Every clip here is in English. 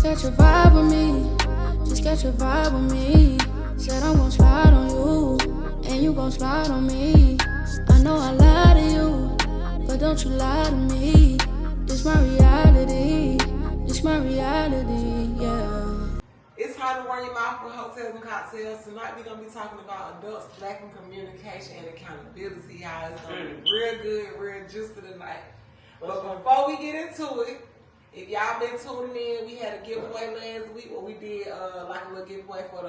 catch a vibe with me. Just catch a vibe with me. Said I'm gon' slide on you, and you gon' slide on me. I know I lie to you, but don't you lie to me. This my reality, this my reality, yeah. It's time to run your mouth with hotels and cocktails. Tonight we're gonna be talking about adults lacking communication and accountability. Y'all, it's gonna be real good, real juicy tonight. But before we get into it, if y'all been tuning in, we had a giveaway last week where we did like a little giveaway for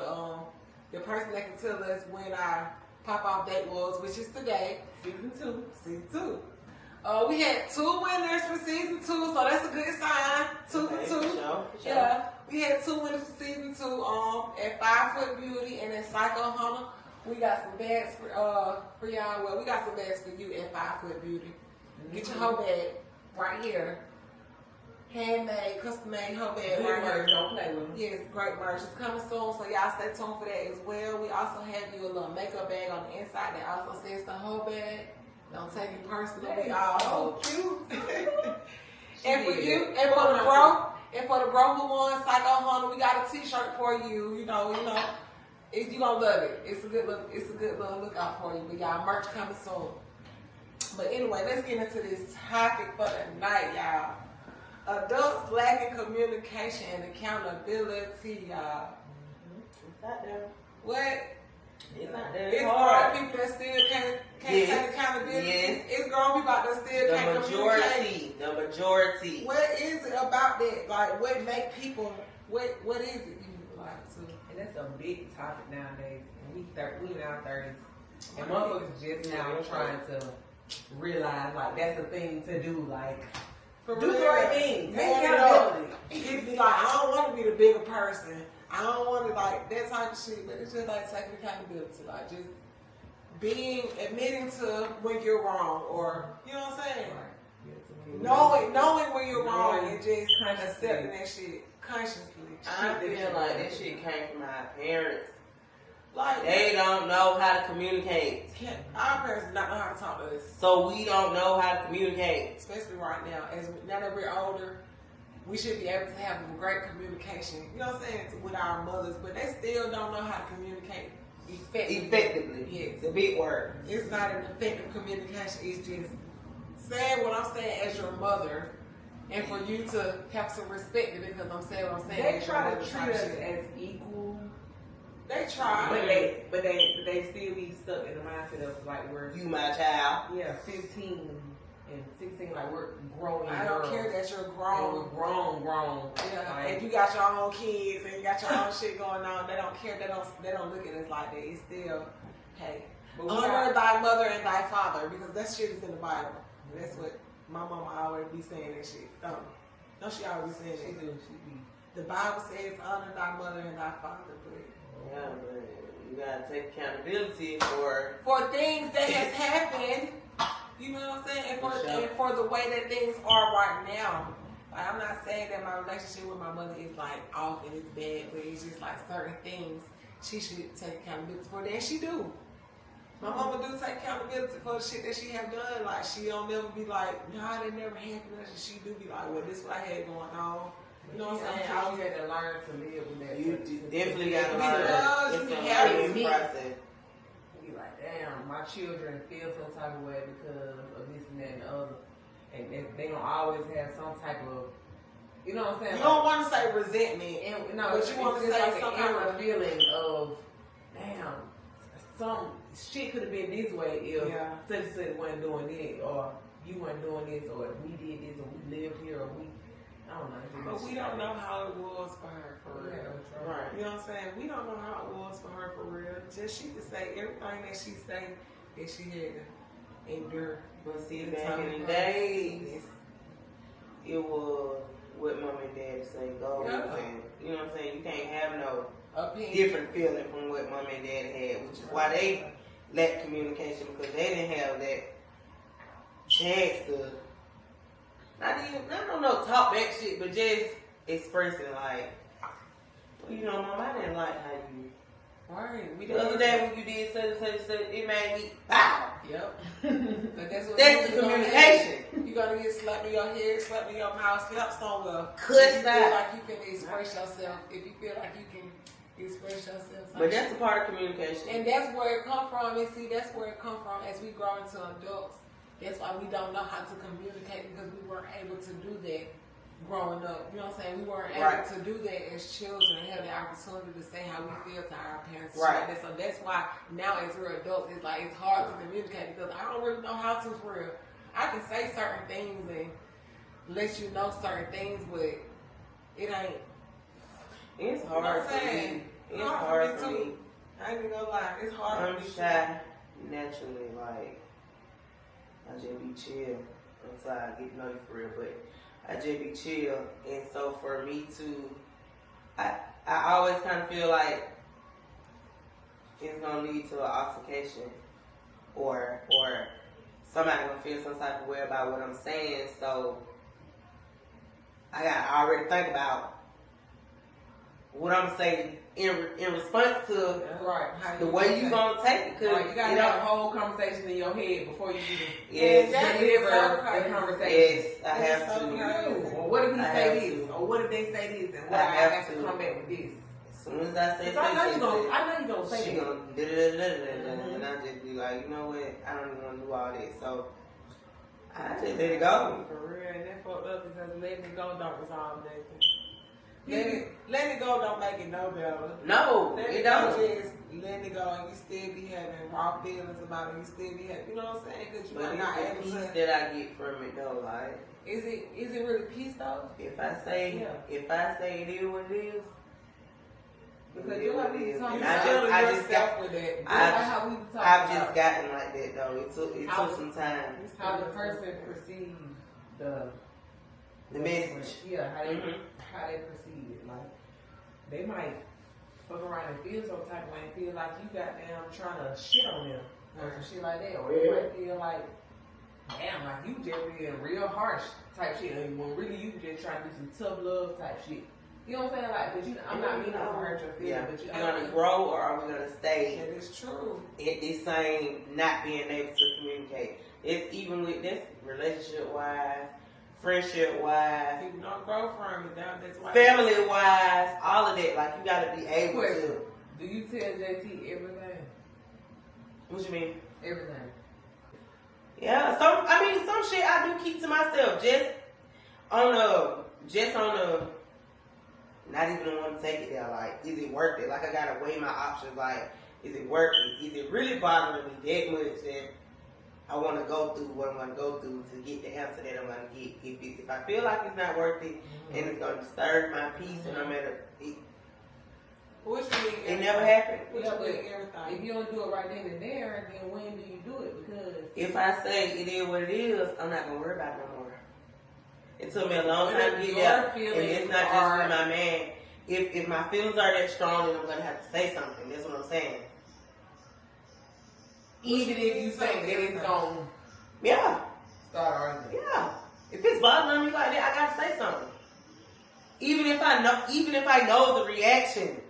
the person that can tell us when our pop-off date was, which is today, season 2. Season 2. We had 2 winners for season 2, so that's a good sign. 2 for 2. For sure. Yeah, we had 2 winners for season 2. At 5 Foot Beauty and at Psycho Hunter. We got some bags for y'all. Well, we got some bags for you at 5 Foot Beauty. Get your hoe bag right here. Handmade, custom made hoe bag right here. Don't play with them. Yes, great merch. It's coming soon, so y'all stay tuned for that as well. We also have you a little makeup bag on the inside that also says the hoe bag. Don't take it personally. We all so cute. And for you, and for the bro who won Psycho Hunter, we got a T-shirt for you. You know, you gonna love it. It's a good look. It's a good little look out for you. But y'all, merch coming soon. But anyway, let's get into this topic for the night, y'all. Adults lacking communication and accountability, y'all. It's out there. What? It's out there. It's grown people that still can't take accountability. Yes. It's grown people out there still can't communicate. The majority. What is it about that? Like, what make people? What is it you like to? And that's a big topic nowadays. And we in our 30s. And motherfuckers just now trying to realize, like, that's a thing to do. Like, do the right thing. Take accountability. People be like, I don't want to be the bigger person. I don't want to, like, that type of shit. But it's just like taking accountability. Like, just admitting to when you're wrong. Or, you know what I'm saying? Knowing when you're wrong and just kind of accepting that shit consciously. I feel like that shit came from our parents. Like, they don't know how to communicate. Our parents do not know how to talk to us. So we don't know how to communicate. Especially right now. Now that we're older, we should be able to have great communication, you know what I'm saying, with our mothers, but they still don't know how to communicate effectively. Yes. The big word. It's not an effective communication. It's just saying what I'm saying as your mother, and for you to have some respect because I'm saying what I'm saying. They try to treat us as equal. They try. But they still be stuck in the mindset of, like, we're... You my child. Yeah, 15 and 16, like, we're growing. I don't care that you're grown. We're grown. Yeah, like, and you got your own kids and you got your own shit going on. They don't care. They don't look at us like that. It's still, hey, honor thy mother and thy father, because that shit is in the Bible. That's what my mama always be saying that shit. Don't she always be saying that? She be. The Bible says honor thy mother and thy father, but yeah, but you gotta take accountability for things that has happened. You know what I'm saying? And for the way that things are right now. Like, I'm not saying that my relationship with my mother is like off and it's bad, but it's just like certain things she should take accountability for. And she do. My mama do take accountability for the shit that she have done. Like, she don't never be like, nah, that never happened. She do be like, well, this is what I had going on. You know what I'm saying? You had to learn to live with that. you definitely gotta learn. It's a process. Be like, damn, my children feel some type of way because of this and that and the other. And they gonna always have some type of, you know what I'm saying? You don't want to say resentment, but you want to say like some an kind inner of feeling of, damn, some shit could have been this way if such and such wasn't doing it, or you weren't doing this, or we did this, or we lived here, or we, I don't know. But we don't know how it was for her, for real. Right. You know what I'm saying? We don't know how it was for her, for real. Just she could say everything that she say that she had to endure. But see, back in the days, it was what mom and dad say go. And, you know what I'm saying? You can't have no different feeling from what mom and dad had, which is why they lacked communication, because they didn't have that chance to not talk that shit, but just expressing like, you know, mom, I didn't like how you Right. The other day when you did such and such, it made me bow. Yep. But that's the communication. You're gonna get slapped in your head, slapped in your mouth, slapped somewhere. Cuss if you feel out. like you can express yourself. If you feel like you can express yourself. But that's a part of communication. And that's where it come from. And see, that's where it come from as we grow into adults. That's why we don't know how to communicate because we weren't able to do that growing up. You know what I'm saying? We weren't able to do that as children and have the opportunity to say how we feel to our parents. Right. Like that. So that's why now as we're adults, it's like it's hard to communicate because I don't really know how to for real. I can say certain things and let you know certain things, but it ain't. It's You know what hard I'm for saying? me. It's hard for me. I ain't even gonna lie. It's hard I'm for me. shy naturally. Like, I just be chill until I get to know you for real. But I just be chill. And so for me to, I always kind of feel like it's going to lead to an altercation. Or somebody going to feel some type of way about what I'm saying. So I got to already think about what I'm saying in response to the way you gonna take it. Cause you gotta have a whole conversation in your head before you yes, deliver the conversation. Yes, I have to. Or what if he say this? Or what if they say this? And what I have to come back with this. As soon as I say I know you gonna say she that. gonna and I just be like, you know what? I don't even want to do all that. So I just let it go. For real, and that fucked up because letting it go don't resolve nothing. Letting it go don't make it no better. No, it don't. Just letting it go and you still be having raw feelings about it. You still be having, you know what I'm saying? Because you are not able the to. peace that I get from it though, like. Is it really peace though? If I say it is what it is. Because you have to be talking I just got with that. I've just gotten like that though. It took some time. How the person perceives the message. Yeah, how they perceive it. Like they might fuck around and feel some type of way and feel like you goddamn trying to shit on them or some shit like that. Or they might feel like, damn, like you just being real harsh type shit. When really you just trying to do some tough love type shit. You know what I'm saying? Like, but I'm not meaning to hurt your feelings. But you're gonna grow, or are we gonna stay? That is true. At this same not being able to communicate. It's even with this relationship wise, friendship wise, People don't grow from it. That's why. family wise, all of that. Like you gotta be able to. Do you tell JT everything? What you mean? Everything. Yeah. Some shit I do keep to myself. Just on a. Not even want to take it there. Like, is it worth it? Like, I gotta weigh my options. Like, is it worth it? Is it really bothering me that much that I want to go through what I'm going to go through to get the answer that I'm going to get? If I feel like it's not worth it and it's going to disturb my peace and I'm at What you mean? It never happened. What you mean everything? If you don't do it right then and there, then when do you do it? Because if I say it is what it is, I'm not going to worry about it no more. It took me a long time to get there, and it's not just for my man. If my feelings are that strong, then I'm gonna have to say something. That's what I'm saying. Even if you think that it's gonna start arguing. Yeah. If it's bothering me like that, I gotta say something. Even if I know the reaction.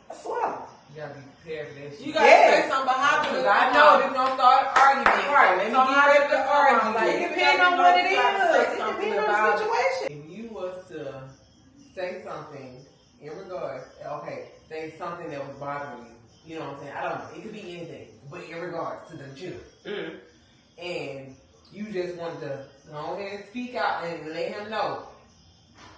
I swear. You gotta be prepared for that shit. You gotta say something behind it. Because I know it's gonna start arguing. Right. Let me So get ready to argue. Like, it depends on what it is. It depends on the situation. If you was to say something in regards, say something that was bothering you. You know what I'm saying? I don't know. It could be anything, but in regards to them children. And you just wanted to go ahead and speak out and let him know.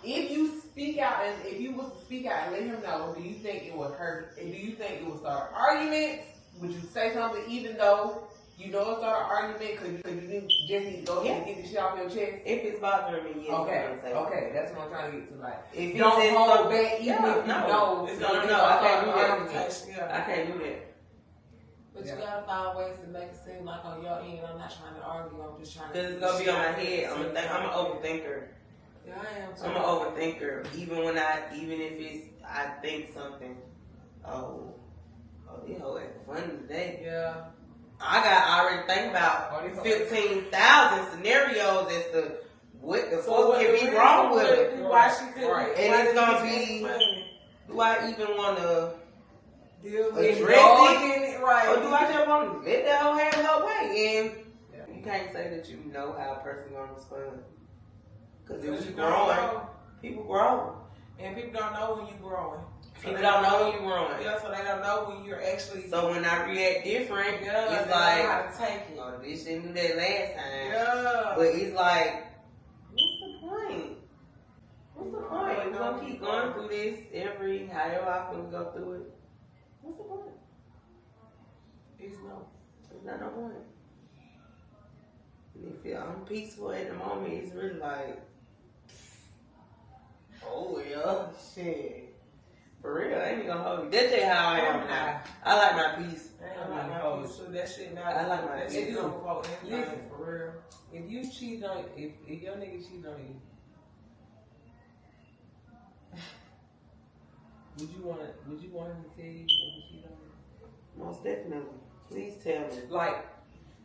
If you speak out and if you was to speak out and let him know, do you think it would hurt? And do you think it would start arguments? Would you say something even though you know it started an argument because you just need to go ahead and get the shit off your chest? If it's bothering me, yes. Okay, that's what I'm trying to get to. Like, if you don't hold back even if you know it's gonna I can't do that. I can't do that. But you gotta find ways to make it seem like on your end, I'm not trying to argue, I'm just trying to. Because it's gonna be on my head. I'm an overthinker. Yeah, I am too. I'm an overthinker. Even if I think something, this whole acting funny today. Yeah. I already think about 15,000 scenarios as to what the fuck can be wrong with it. Why she couldn't? And it's gonna be, do I even want to Deal with address it, right? Or do I just want to let that hoe have her way? And you can't say that you know how a person gonna respond. Because if you growing, people grow. And people don't know when you're growing. People don't know when you're growing. Yeah, so they don't know when you're actually. So when I react different, it's they like, know how to take it. oh, this didn't do that last time. Yeah. But it's like, what's the point? What's the point? We're gonna keep going through this however often we go through it. What's the point? It's not no point. And if I'm peaceful at the moment, it's really like, oh well, shit. For real, I ain't gonna hold you. That's just how I am now. I like my peace. I like my peace too. That shit not. I like my peace. If you don't vote anything, for real. If you cheat on, if your nigga cheat on you, would you want him to tell you that he cheated on you? Most definitely. Please tell me. Like,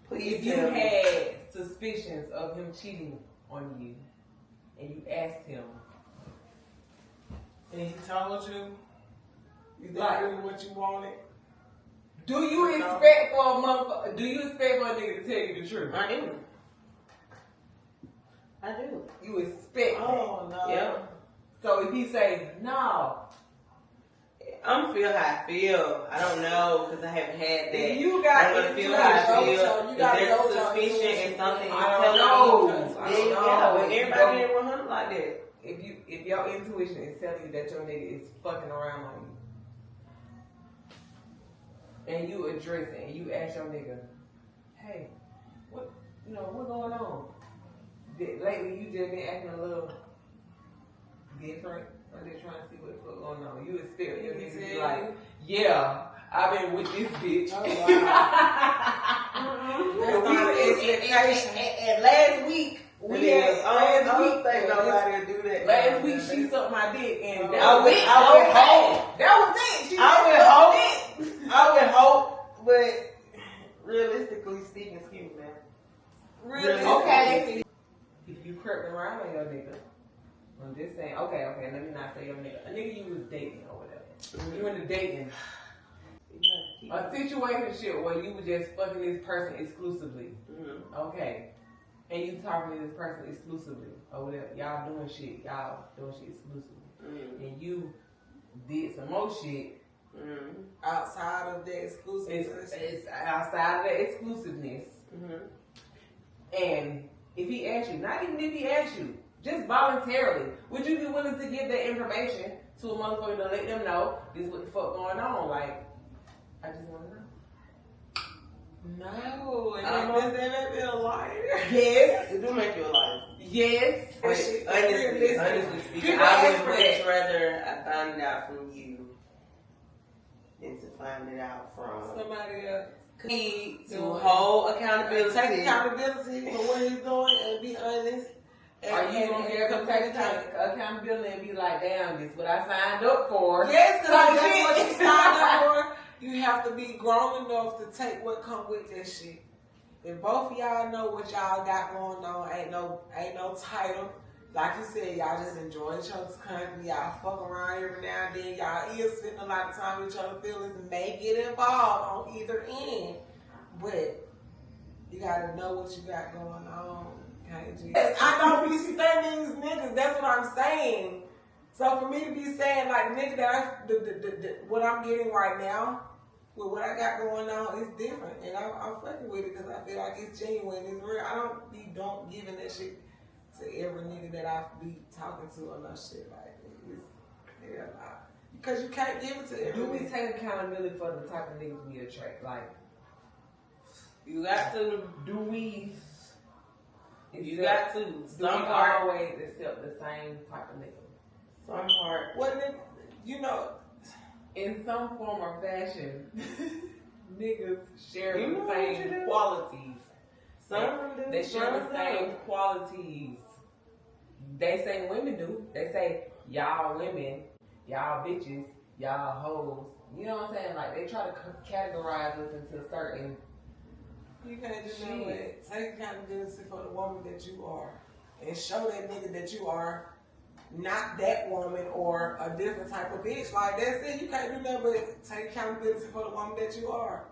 please if you tell me. had suspicions of him cheating on you, and you asked him, and he told you, is that like, really what you wanted? Do you expect for a motherfucker? Do you expect for a nigga to tell you the truth? I do. I do. You expect? Oh no. Yeah. So if he say no, I'm gonna feel how I feel. I don't know because I haven't had that. You got I'm gonna feel how I feel. If there's suspicion and something is telling me, yeah, but everybody ain't 100 like that. If your intuition is telling you that your nigga is fucking around on you, and you address it and you ask your nigga, hey, what going on? Lately you just been acting a little different. I'm just trying to see what the fuck going on. You expect your nigga to be like, yeah, I've been with this bitch. Oh, wow. That's not an expectation. And last week, nobody do that. Last week she sucked my dick and I would hope, but realistically speaking, excuse me, man. Okay. If you crept around on your nigga, I'm just saying, okay, let me not say your nigga. A nigga you was dating or whatever. Mm-hmm. You into dating. A situationship where you were just fucking this person exclusively. Mm-hmm. Okay. And you talking to this person exclusively or whatever. Y'all doing shit exclusively. Mm-hmm. And you did some more shit. Mm-hmm. Outside of that exclusiveness. It's outside of that exclusiveness. Mm-hmm. And if he asks you, not even if he asks you, just voluntarily, would you be willing to give that information to a motherfucker to let them know this is what the fuck going on? Like, I just want to know. No, does that make me a liar? Yes. It do make you a liar. Yes. Honestly speaking, I would much rather I find it out from you than to find it out from somebody else. To hold accountability. Take accountability for what he's doing and be honest. Are you going to be able to take accountability and be like, damn, this is what I signed up for? Yes, because that's what you signed up for. You have to be grown enough to take what come with that shit. If both of y'all know what y'all got going on, ain't no title. Like you said, y'all just enjoy each other's company. Y'all fuck around every now and then. Y'all is spending a lot of time with each other's feelings and may get involved on either end. But you gotta know what you got going on. Yes, I don't be studying these niggas. That's what I'm saying. So for me to be saying like nigga that what I'm getting right now with what I got going on is different, and I'm fucking with it because I feel like it's genuine, it's real. I don't be giving that shit to every nigga that I be talking to or no shit like it's because you can't give it to every. Do we take accountability for the type of niggas we attract? Like you got to. Do we? You got to. Some always accept the same type of nigga. Some part. What nigga? You know. In some form or fashion, niggas share the same qualities. They share the same qualities. They say women do. They say y'all women, y'all bitches, y'all hoes. You know what I'm saying? Like they try to categorize us into certain. You can't just know it. Take accountability for the woman that you are, and show that nigga that you are not that woman or a different type of bitch. Like that's it. You can't do nothing but take accountability for the woman that you are.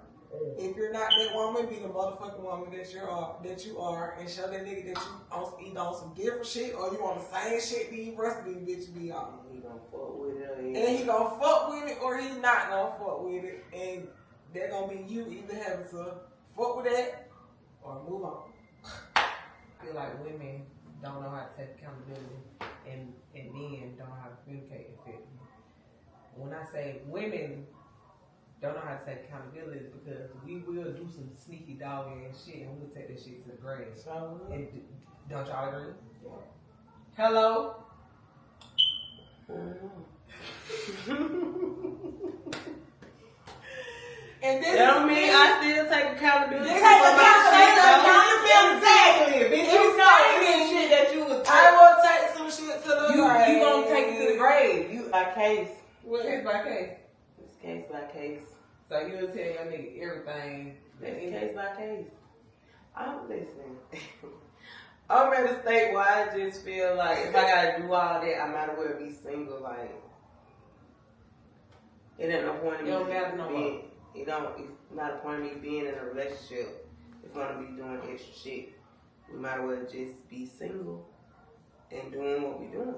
If you're not that woman, be the motherfucking woman that you are, and show that nigga that you either on some different shit or you on the same shit the rest of these bitches be on. He gonna fuck with it. And he gonna fuck with it or he not gonna fuck with it, and they're gonna be you either having to fuck with that or move on. I feel like women don't know how to take accountability and men don't know how to communicate effectively. When I say women don't know how to take accountability, it's because we will do some sneaky dog ass shit and we'll take that shit to the grave. And don't y'all agree? Yeah. Hello? And this That don't mean I still take accountability. Take accountability. Exactly. Bitch, you know this shit that you was I will take some shit to the grave. You gonna take it to the grave. You by case. case by case. It's case by case. So you'll tell your nigga everything. It's case by case. I'm listening. I'm at a state where I just feel like if I gotta do all that, I might as well be single. Like it ain't no point in me It don't matter no being. more. It's not a point of me being in a relationship. It's gonna be doing extra shit. We might as well just be single and doing what we doing.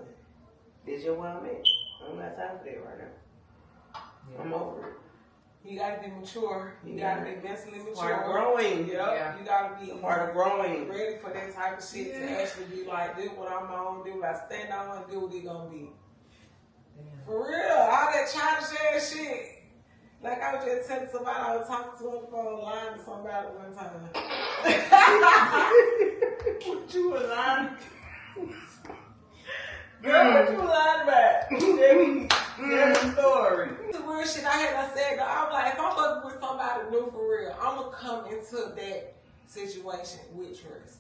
This just what I'm at. I don't got time for that right now. Yeah. I'm over it. You gotta be mature. You gotta be mentally mature. Part of growing. Yeah. You gotta be Part of growing. ready for that type of shit to actually be like, this what I'm on, this what I stand on, and this what it gonna be. Damn. For real, all that childish ass shit. Like I was just telling somebody, I was talking to on the phone, lying to somebody one time. What you was lying? Girl, what you lying about? Tell me story. The real shit I had said, I'm like, if I'm fucking with somebody new for real, I'm gonna come into that situation with trust.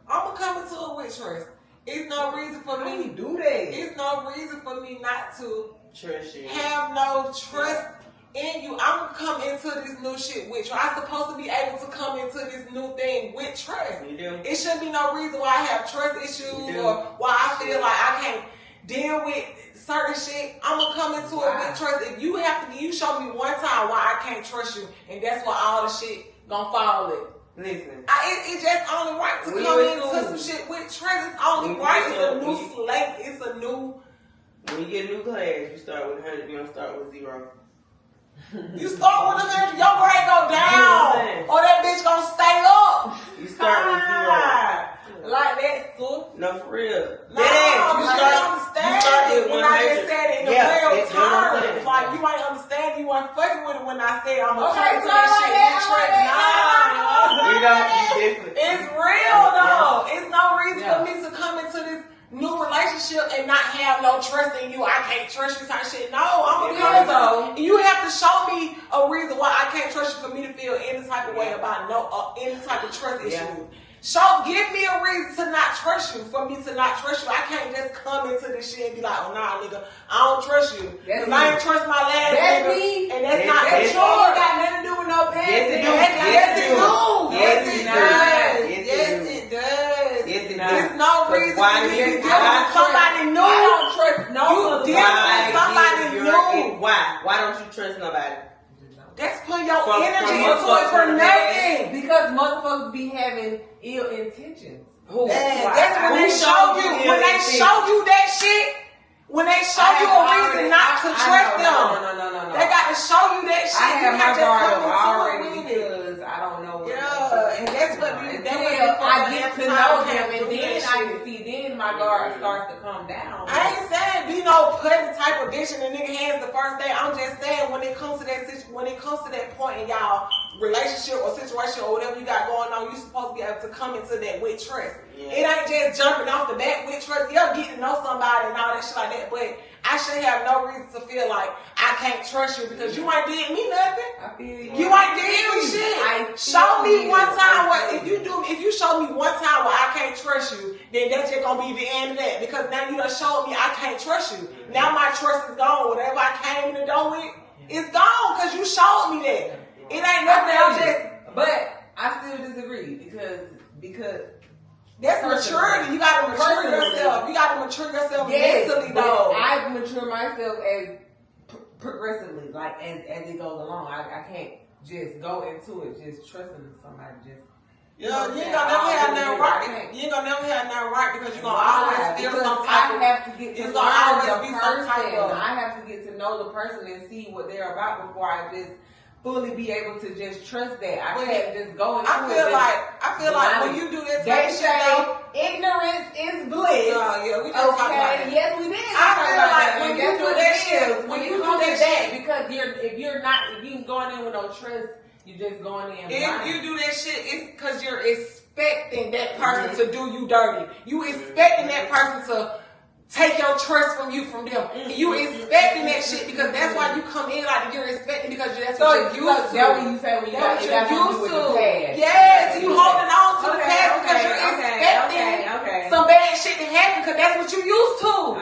I'm gonna come into it with trust. It's no reason for How you me. do that? It's no reason for me not to Trust you. have no trust in you. I'm gonna come into this new shit with trust. I'm supposed to be able to come into this new thing with trust. You do. It shouldn't be no reason why I have trust issues You do. or why I feel like I can't deal with certain shit. I'm gonna come into it with trust. If you show me one time why I can't trust you, and that's why all the shit gonna fall in. Listen. It's just only right to When come you in into school. some shit with trust. It's only When you right. get It's a your- new slate. It's a new. When you get a new class, you start with 100. You don't start with 0. You start with a minute, your grade go You know what I'm down, saying? or that bitch gonna stay up. You start with 0. Like that, so. No, for real. No, Dead ass. you understand it when I just said it in the real that's what I'm terms. saying. Like, you ain't understand, you weren't fucking with it when I said I'm gonna Okay, come to so that I shit. like It's that, I like You don't be different. It's real though. It's no reason Yeah. for me to come into this new relationship and not have no trust in you. I can't trust you type shit. No, I'm gonna come Yeah, into though. you have to show me a reason why I can't trust you for me to feel any type of way about any type of trust issue. Give me a reason to not trust you, for me to not trust you. I can't just come into this shit and be like, oh nah, nigga, I don't trust you. That's Cause I ain't trust my last That's nigga. me. And that's That's not me. for That sure. ain't got nothing to do with no past. Yes, it do. Yes, it do. Yes, Yes, it it do. does. Yes, Yes, it do. it does. Yes, it There's do. no Cause reason why for me to you- be dealing with somebody new. I don't trust no You other deal with somebody new. Why don't you trust nobody? That's putting your From energy into it motherfuckers for from the nothing. Because motherfuckers be having ill intentions. Who? Man, Why? that's when Who they show you. ill When they intent? show you that shit. When they show you a reason not to trust them. No. They got to show you that shit. I have You my can't just guard come up into it already with it. because I don't know what Yeah, and that's what you. That's what Until I get to know them, them, and then I can see. Then my guard starts to come down. I ain't saying be no putting type of bitch in the nigga hands the first day. I'm just saying when it comes to that point in y'all relationship or situation or whatever you got going on, you supposed to be able to come into that with trust. Yeah. It ain't just jumping off the bat with trust. You'll get to know somebody and all that shit like that, but I should have no reason to feel like I can't trust you because you ain't did me nothing. I feel You ain't did me shit. Show me one time what if you show me one time where I can't trust you, then that's just gonna be the end of that. Because now you done showed me I can't trust you. Now my trust is gone. Whatever I came in the door with, it's gone because you showed me that. It ain't nothing else. Just But I still disagree because That's maturity. You gotta mature yourself. You gotta mature yourself mentally, though. I mature myself as progressively, like as it goes along. I can't just go into it just trusting somebody. You ain't gonna never have nothing right. You ain't gonna never have nothing right because you're gonna always feel some type of. I have to get to know I have to get to know the person and see what they're about before I just fully be able to just trust that. I can't just go into it. I feel like when you do that type of shit, ignorance is bliss. We just talked about that. Yes, we did. I feel like when you do that shit, when you do that, because if you going in with no trust, you just going in. If you do that shit, it's because you're expecting that person to do you dirty. You expecting that person to take your trust from you from them. You expecting that shit because that's why you come in like you're expecting because that's what you're used to. That's what you say when you got used to. Yes, you holding on to the past because you're expecting some bad shit to happen because that's what you used to.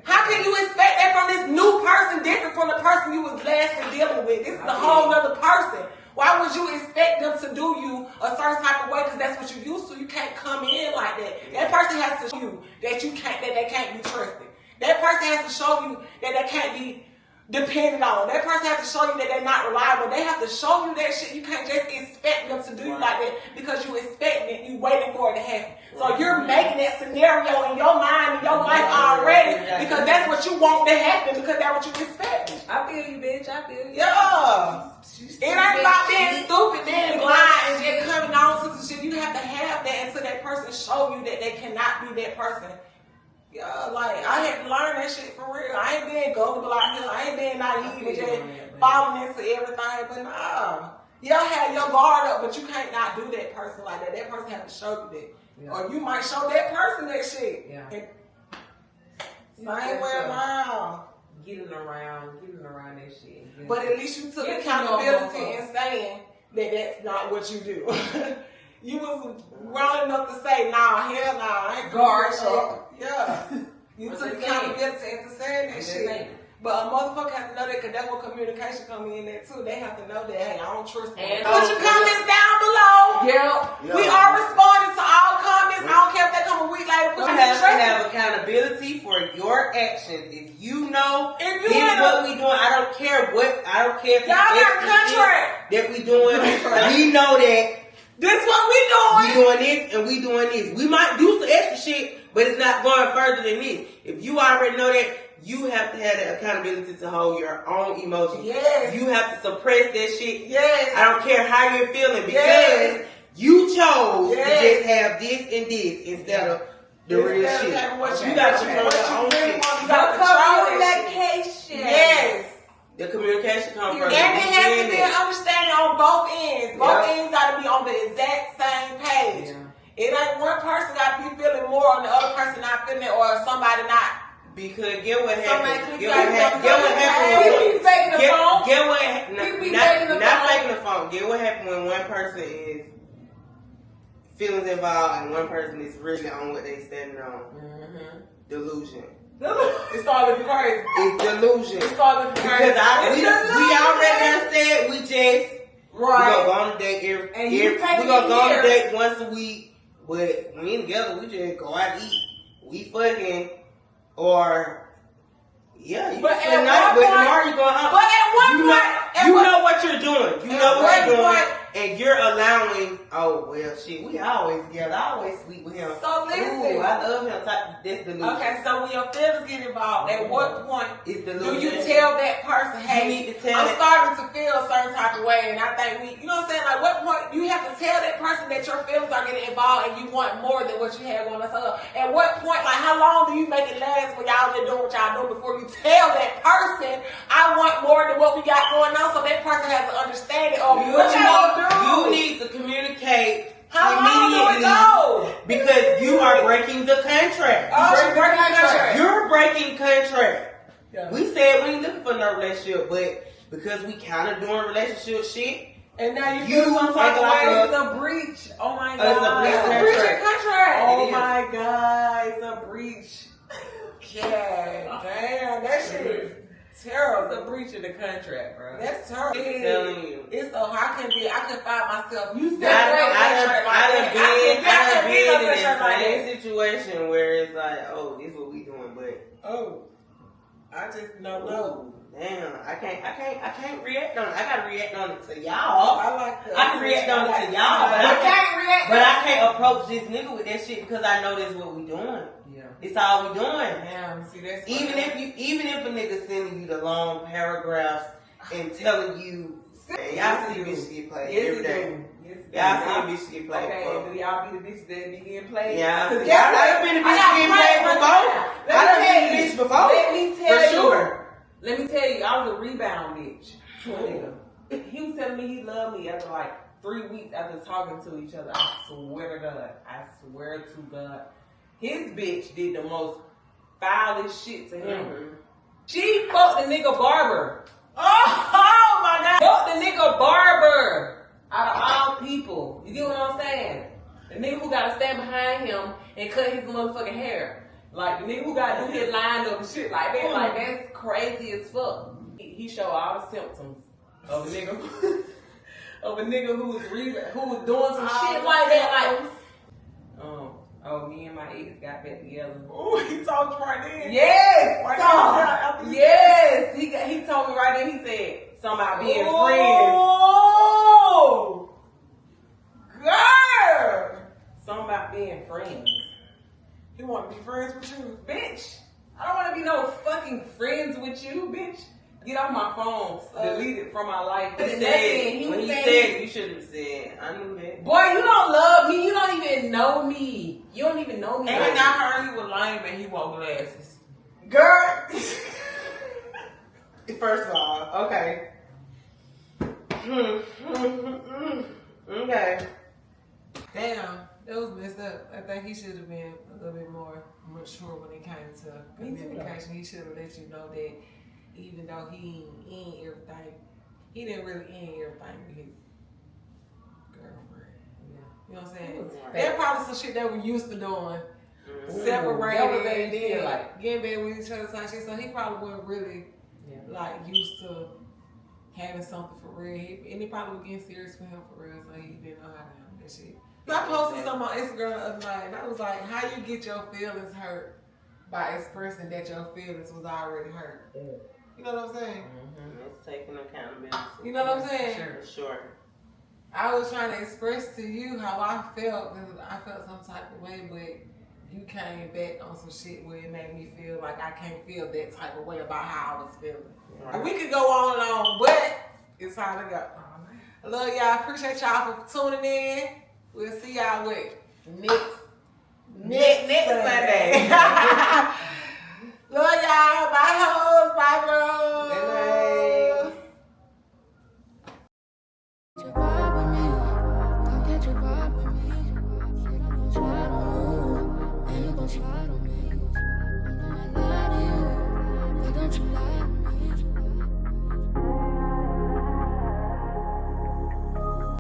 How can you expect that from this new person different from the person you was last dealing with? This is a whole other person. Why would you expect them to do you a certain type of way? Because that's what you used to. You can't come in like that. That person has to show you that they can't be trusted. That person has to show you that they can't be depended on. That person has to show you that they're not reliable. They have to show you that shit. You can't just expect them to do you like that because you expecting it. You waiting for it to happen. So you're making that scenario in your mind and your life already because that's what you want to happen because that's what you expect. I feel you, bitch. I feel you. Yeah. It ain't about being stupid, being blind, and just coming on to some shit. You have to have that until that person show you that they cannot be that person. Yeah, like, I had to learn that shit for real. I ain't being gullible out here. I ain't being naive and just falling into everything. But nah, y'all have your guard up, but you can't not do that person like that. That person have to show you that. Yeah. Or you might show that person that shit. Yeah. Same way around. Getting around that shit. But at least you took accountability in saying that that's not what you do. You was grown enough to say, nah, hell nah, I ain't guard shit. Yeah. You took accountability into saying that shit. But a motherfucker have to know that because that's where communication come in there too. They have to know that, hey, I don't trust them. Put your comments down below. Yeah. We are responding to all comments. I don't care if they come a week later. You have to have accountability for your actions. If you know this is what we doing, I don't care if y'all got a contract that we doing. We know that this what we doing. We doing this and we doing this. We might do some extra shit, but it's not going further than this. If you already know that, you have to have the accountability to hold your own emotions. Yes. You have to suppress that shit. Yes. I don't care how you're feeling because you chose to just have this and this instead of the real shit. You got to control your own shit. You got to control communication. Yes. The communication comes first. And it has to be an understanding on both ends. Both ends got to be on the exact same page. Yeah. It ain't one person got to be feeling more on the other person not feeling it or somebody not. Because get what happened. Get what happened when one person is feelings involved and one person is really on what they standing on. Delusion. It started crazy. It's delusion. It started crazy. Because we already said we just we gonna go on a date we gonna go on a date once a week, but when we together we just go out to eat. We fucking. Or you spend night, but tomorrow you going out. But at one point, you know what you're doing. You know what you're doing, and you're allowing. Oh well, shit. We always together. I always sleep with him. So listen, ooh, I love him. That's delusion. Okay, so when your feelings get involved, at what point do you tell that person, hey, I'm starting to feel a certain type of way, and I think you know what I'm saying? Like, what point you have to tell that person that your feelings are getting involved and you want more than what you had going on? At what point, like, how long do you make it last when y'all just doing what y'all do before you tell that person, I want more than what we got going on, so that person has to understand it. Or what y'all do? You need to communicate. How long do it go? Because you are breaking the contract. You're breaking contract. Yeah. We said we ain't looking for no relationship, but because we kind of doing relationship shit, and now you feel some type of way. It's a breach. Oh my god. It's a breach of contract. Oh my god. It's a breach. Yeah, damn, that shit is terrible. It's a breach of the contract, bro. That's terrible. I'm telling you. It's so I can find myself. You said I done been in that same situation where it's like, oh, this is what we doing, but I just don't know. Damn, I can't react on it. I gotta react on it to y'all. I can react on it to y'all, but I can't approach this nigga with that shit because I know that's what we doing. Yeah. It's all we doing. Damn, see that's Even if a nigga sending you the long paragraphs and telling you, man, y'all see bitches get played every day. Y'all see bitches get played. Okay, and do y'all be the bitches that be getting played? Yeah, y'all done been the bitch getting played before. I done been the bitch before. Let me tell you. Sure. Let me tell you, I was a rebound bitch. He was telling me he loved me after like 3 weeks after talking to each other. I swear to God. I swear to God. His bitch did the most foulest shit to him. Mm-hmm. She fucked the nigga barber. Oh my God. Fuck the nigga barber. Out of all people. You get what I'm saying? The nigga who gotta stand behind him and cut his motherfucking hair. Like, the nigga who gotta do his line up and shit like that. Like, that's crazy as fuck. He showed all the symptoms of a nigga who was doing some shit like that. Like, me and my ex got back together. Oh, he talked right then. Yes! Yes! He told me right then, he said something about being friends. Oh! Girl! Something about being friends. He want to be friends with you? Bitch, I don't want to be no fucking friends with you, bitch. Get off my phone. Delete it from my life. When he said, you should have said, I knew that. Boy, you don't love me. You don't even know me. You don't even know me. And like I heard he was lame and he wore glasses. Girl! First of all, okay. Okay. Damn, that was messed up. I think he should have been a little bit more mature when it came to communication. He should have let you know that even though he ain't in everything, he didn't really end everything with his girlfriend. Yeah. You know what I'm saying? There's probably some shit that we used to doing. Separated, then like getting back with each other, type shit. So he probably wasn't really like used to having something for real. And it probably was getting serious for him for real. So he didn't know how to handle that shit. I posted something on Instagram the other night, and I was like, "How you get your feelings hurt by expressing that your feelings was already hurt?" You know what I'm saying? Mm-hmm. It's taking accountability. You know what I'm saying? Sure. I was trying to express to you how I felt, because I felt some type of way, but you came back on some shit where it made me feel like I can't feel that type of way about how I was feeling. Right. We could go on and on, but it's time to go. I love y'all. Appreciate y'all for tuning in. We'll see y'all with next Sunday. Love y'all. Bye, ho.